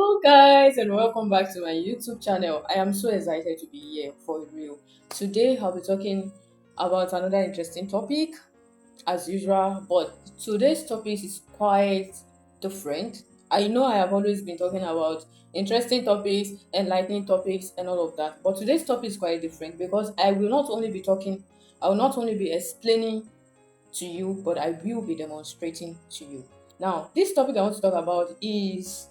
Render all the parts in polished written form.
Hello, guys, and welcome back to my YouTube channel. I am so excited to be here for real. Today, I'll be talking about another interesting topic as usual, but today's topic is quite different. I know I have always been talking about interesting topics, enlightening topics, and all of that, but today's topic is quite different because I will not only be explaining to you, but I will be demonstrating to you. Now, this topic I want to talk about is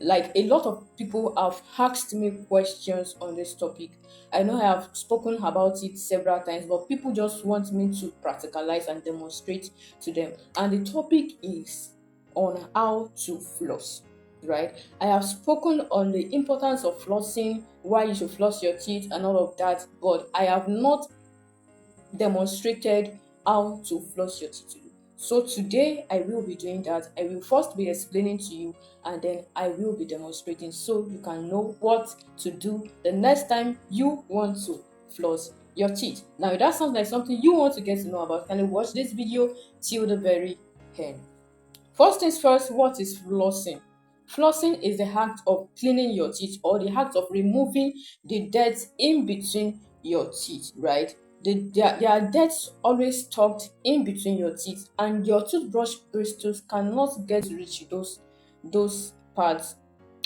like a lot of people have asked me questions on this topic. I know I have spoken about it several times, but people just want me to practicalize and demonstrate to them. And the topic is on how to floss, right? I have spoken on the importance of flossing, why you should floss your teeth, and all of that, but I have not demonstrated how to floss your teeth. So today I will be doing that. I will first be explaining to you and then I will be demonstrating so you can know what to do the next time you want to floss your teeth. Now if that sounds like something you want to get to know about, can you watch this video till the very end. First things first, what is flossing? Flossing is the act of cleaning your teeth or the act of removing the dirt in between your teeth, right? There are dirt always tucked in between your teeth, and your toothbrush bristles cannot get to reach those parts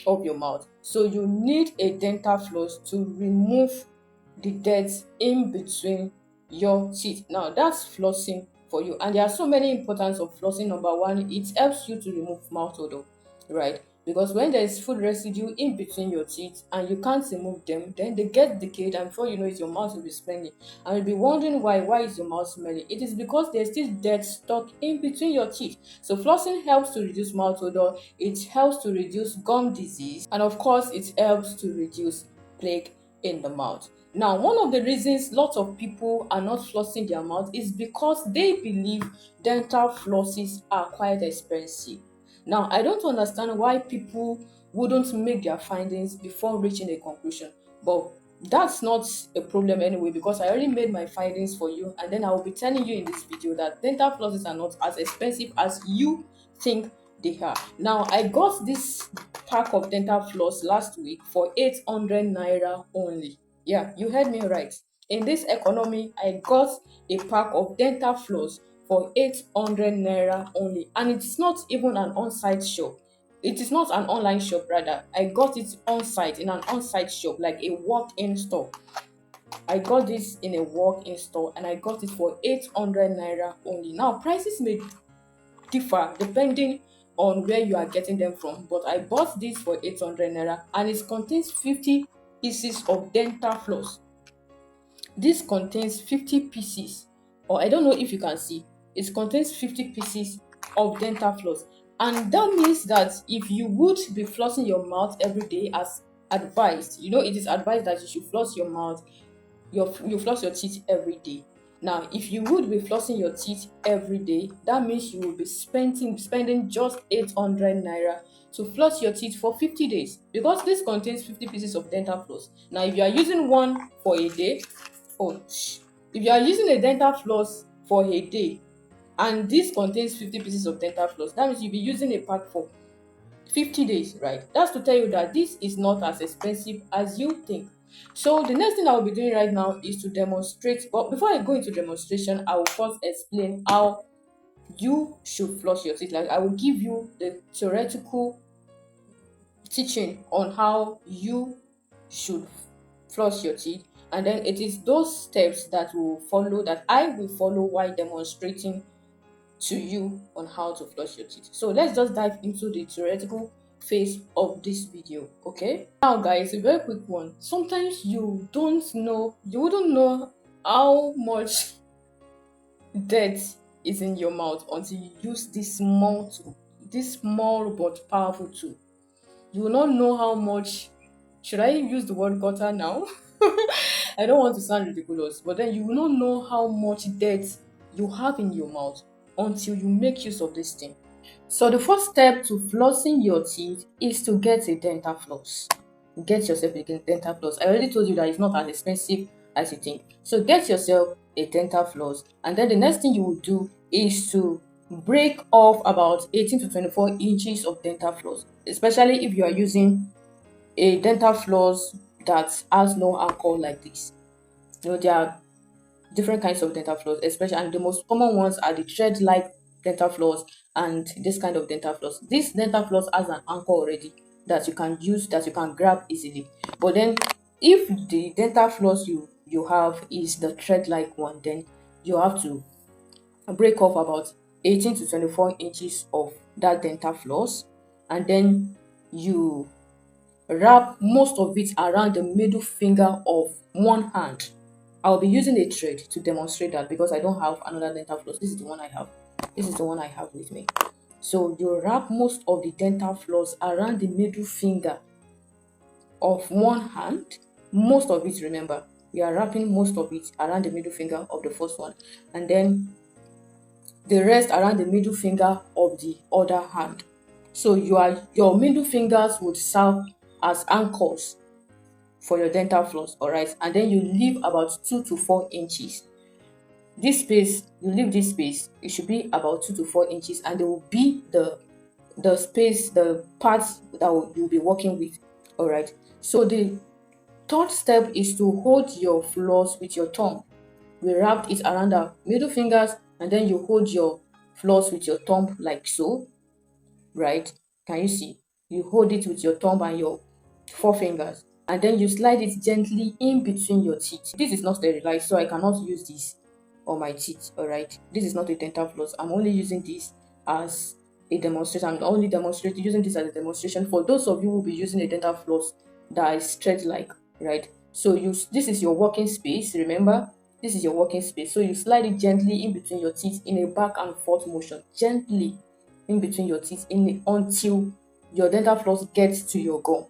of your mouth. So you need a dental floss to remove the dirt in between your teeth. Now that's flossing for you, and there are so many importance of flossing. Number one, it helps you to remove mouth odor, right? Because when there is food residue in between your teeth and you can't remove them, then they get decayed, and before you know it, your mouth will be smelling. And you'll be wondering why is your mouth smelling? It is because there's still dirt stuck in between your teeth. So flossing helps to reduce mouth odor, it helps to reduce gum disease, and of course it helps to reduce plaque in the mouth. Now, one of the reasons lots of people are not flossing their mouth is because they believe dental flosses are quite expensive. Now, I don't understand why people wouldn't make their findings before reaching a conclusion, but that's not a problem anyway because I already made my findings for you, and then I will be telling you in this video that dental flosses are not as expensive as you think they are. Now, I got this pack of dental floss last week for 800 naira only. Yeah, you heard me right. In this economy, I got a pack of dental floss for 800 naira only, and it's not even an on-site shop. It is not an online shop, rather. I got it on site in an on-site shop, like a walk-in store. I got this in a walk-in store and I got it for 800 naira only. Now, prices may differ depending on where you are getting them from, but I bought this for 800 naira and it contains 50 pieces of dental floss. This contains 50 pieces, or I don't know if you can see, it contains 50 pieces of dental floss. And that means that if you would be flossing your mouth every day as advised, it is advised that you should floss your mouth, you floss your teeth every day. Now, if you would be flossing your teeth every day, that means you will be spending just 800 naira to floss your teeth for 50 days because this contains 50 pieces of dental floss. Now, if you are using one for a day, if you are using a dental floss for a day and this contains 50 pieces of dental floss, that means you'll be using a pack for 50 days, right? That's to tell you that this is not as expensive as you think. So the next thing I will be doing right now is to demonstrate, but before I go into demonstration, I will first explain how you should floss your teeth. Like, I will give you the theoretical teaching on how you should floss your teeth, and then it is those steps that I will follow while demonstrating to you on how to floss your teeth. So let's just dive into the theoretical phase of this video. Okay, now guys, a very quick one. Sometimes you wouldn't know how much dirt is in your mouth until you use this small tool, this small but powerful tool. You will not know how much. Should I use the word gutter now? I don't want to sound ridiculous, but then you will not know how much dirt you have in your mouth until you make use of this thing. So the first step to flossing your teeth is to get a dental floss. Get yourself a dental floss. I already told you that it's not as expensive as you think. So get yourself a dental floss, and then the next thing you will do is to break off about 18 to 24 inches of dental floss, especially if you are using a dental floss that has no anchor like this. There are different kinds of dental floss, especially, and the most common ones are the thread-like dental floss and this kind of dental floss. This dental floss has an anchor already that you can use, that you can grab easily. But then, if the dental floss you have is the thread-like one, then you have to break off about 18 to 24 inches of that dental floss, and then you wrap most of it around the middle finger of one hand. I'll be using a thread to demonstrate that because I don't have another dental floss. This is the one I have. This is the one I have with me. So you wrap most of the dental floss around the middle finger of one hand. Most of it, remember, we are wrapping most of it around the middle finger of the first one, and then the rest around the middle finger of the other hand. So your middle fingers would serve as anchors for your dental floss, all right? And then you leave about 2 to 4 inches. This space, you leave this space, it should be about 2 to 4 inches, and there will be the space, the parts that you'll be working with, all right? So the third step is to hold your floss with your thumb. We wrapped it around our middle fingers, and then you hold your floss with your thumb like so, right? Can you see? You hold it with your thumb and your forefingers, and then you slide it gently in between your teeth. This is not sterilized, so I cannot use this on my teeth, all right? This is not a dental floss. I'm only using this as a demonstration. I'm only demonstrating using this as a demonstration for those of you who will be using a dental floss that is thread-like, right? So this is your working space, remember? This is your working space. So you slide it gently in between your teeth in a back and forth motion, gently in between your teeth until your dental floss gets to your gum,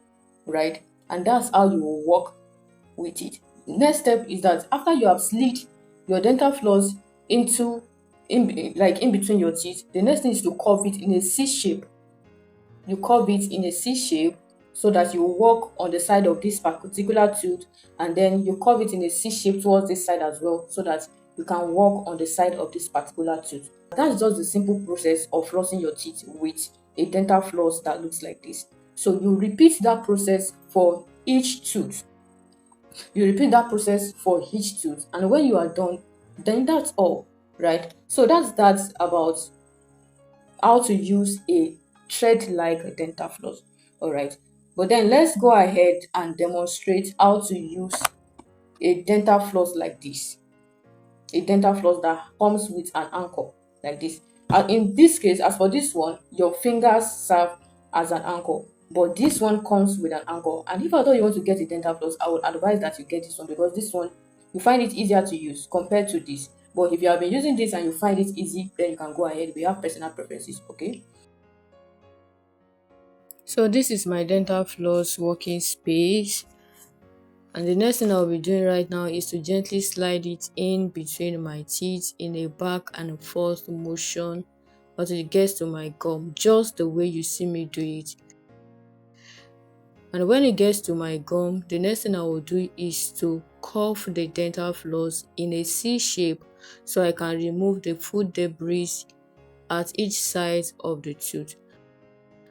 right? And that's how you will work with it. Next step is that after you have slid your dental floss in between your teeth, the next thing is to curve it in a C shape. You curve it in a C shape so that you work on the side of this particular tooth, and then you curve it in a C shape towards this side as well so that you can work on the side of this particular tooth. That's just the simple process of flossing your teeth with a dental floss that looks like this. So you repeat that process for each tooth. You repeat that process for each tooth, and when you are done, then that's all, right? So that's about how to use a thread-like dental floss, all right? But then let's go ahead and demonstrate how to use a dental floss like this, a dental floss that comes with an anchor like this. And in this case, as for this one, your fingers serve as an anchor, but this one comes with an anchor. And if at all you want to get a dental floss, I would advise that you get this one because this one, you find it easier to use compared to this. But if you have been using this and you find it easy, then you can go ahead. We have personal preferences, okay? So this is my dental floss working space, and the next thing I'll be doing right now is to gently slide it in between my teeth in a back and forth motion until it gets to my gum, just the way you see me do it. And when it gets to my gum, the next thing I will do is to curve the dental floss in a C shape so I can remove the food debris at each side of the tooth.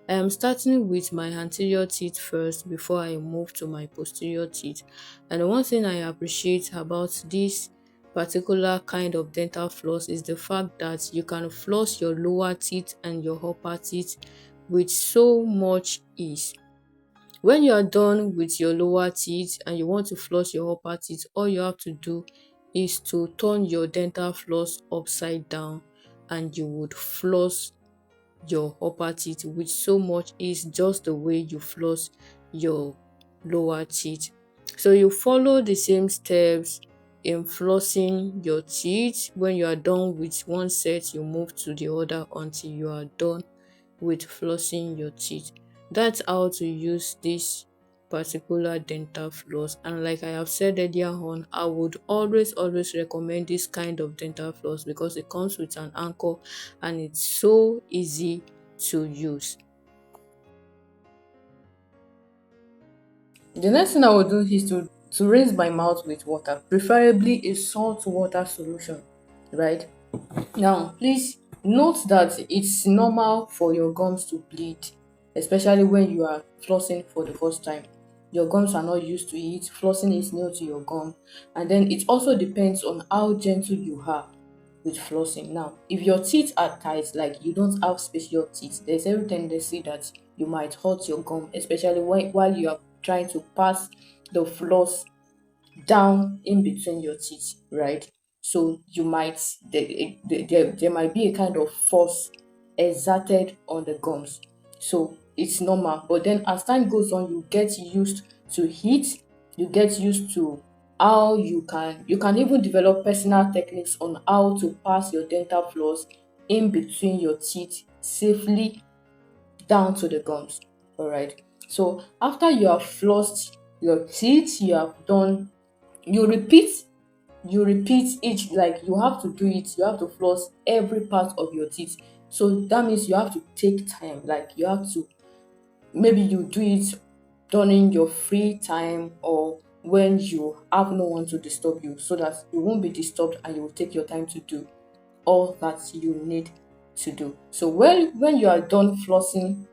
I am starting with my anterior teeth first before I move to my posterior teeth. And one thing I appreciate about this particular kind of dental floss is the fact that you can floss your lower teeth and your upper teeth with so much ease. When you are done with your lower teeth and you want to floss your upper teeth, all you have to do is to turn your dental floss upside down and you would floss your upper teeth with so much ease, just the way you floss your lower teeth. So you follow the same steps in flossing your teeth. When you are done with one set, you move to the other until you are done with flossing your teeth. That's how to use this particular dental floss. And like I have said earlier on, I would always recommend this kind of dental floss because it comes with an anchor and it's so easy to use. The next thing I will do is to rinse my mouth with water, preferably a salt water solution, right? Now please Note that it's normal for your gums to bleed, especially when you are flossing for the first time. Your gums are not used to it, flossing is new to your gum, and then it also depends on how gentle you are with flossing. Now, if your teeth are tight, like you don't have special teeth, there's every tendency that you might hurt your gum, especially while you are trying to pass the floss down in between your teeth, right? So you might there might be a kind of force exerted on the gums. So it's normal. But then as time goes on, you get used to heat, you get used to how you can even develop personal techniques on how to pass your dental floss in between your teeth safely down to the gums. All right. So after you have flossed your teeth, you repeat each, like you have to do it, you have to floss every part of your teeth. So that means you have to take time, like you have to, maybe you do it during your free time or when you have no one to disturb you, so that you won't be disturbed and you will take your time to do all that you need to do. So when you are done flossing,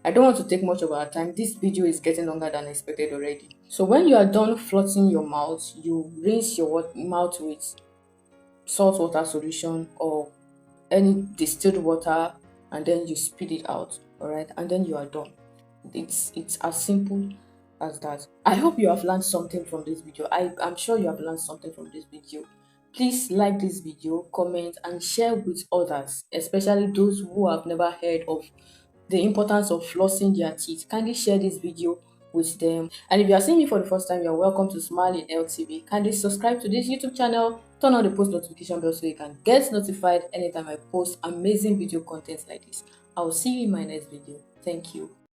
I don't want to take much of our time. This video is getting longer than expected already. So when you are done flossing your mouth, you rinse your mouth with salt water solution or any distilled water, and then you spit it out. All right, and then you are done. It's as simple as that. I hope you have learned something from this video. I'm sure you have learned something from this video. Please like this video, comment, and share with others, especially those who have never heard of the importance of flossing their teeth. Kindly share this video with them. And if you are seeing me for the first time, you're welcome to Smile in Health TV. Kindly subscribe to this YouTube channel, turn on the post notification bell so you can get notified anytime I post amazing video content like this. I'll see you in my next video. Thank you.